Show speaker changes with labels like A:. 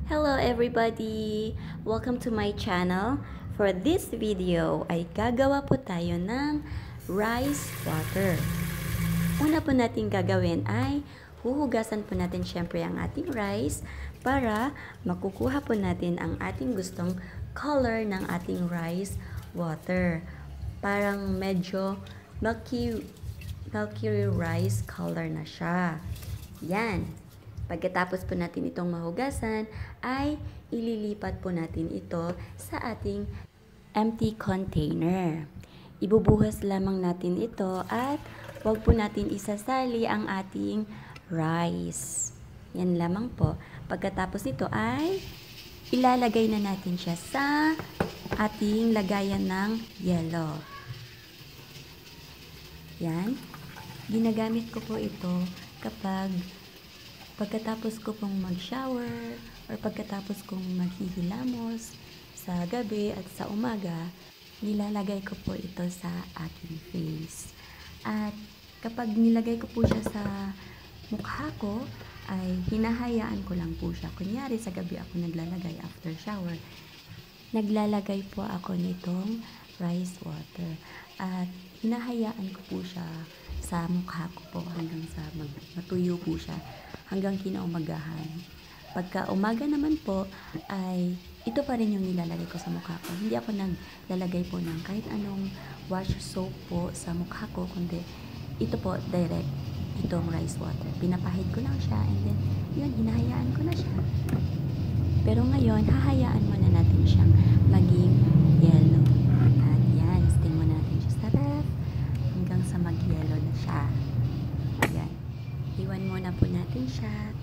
A: Hello everybody! Welcome to my channel. For this video ay gagawa po tayo ng rice water. Una po natin gagawin ay huhugasan po natin syempre ang ating rice para makukuha po natin ang ating gustong color ng ating rice water. Parang medyo milky rice color na siya. Yan. Pagkatapos po natin itong mahugasan, ay ililipat po natin ito sa ating empty container. Ibubuhos lamang natin ito at huwag po natin isasali ang ating rice. Yan lamang po. Pagkatapos ito ay ilalagay na natin siya sa ating lagayan ng yelo. Yan. Ginagamit ko po ito kapag pagkatapos ko pong mag-shower or pagkatapos kong maghihilamos sa gabi at sa umaga, nilalagay ko po ito sa aking face. At kapag nilagay ko po siya sa mukha ko, ay hinahayaan ko lang po siya. Kunyari sa gabi ako naglalagay after shower, naglalagay po ako nitong rice water. At hinahayaan ko po siya sa mukha ko po hanggang sa matuyo po siya hanggang kinaumagahan. Pagka umaga naman po ay ito pa rin yung nilalagay ko sa mukha ko. Hindi ako naglalagay po ng kahit anong wash soap po sa mukha ko, kundi ito po direct itong rice water. Pinapahid ko lang siya and then yun, hinahayaan ko na siya. Pero ngayon, hahayaan muna natin siyang maging yellow. At yan, sting muna natin siya sa ref hanggang sa mag-yellow na siya. Ayan. Iwan muna po natin siya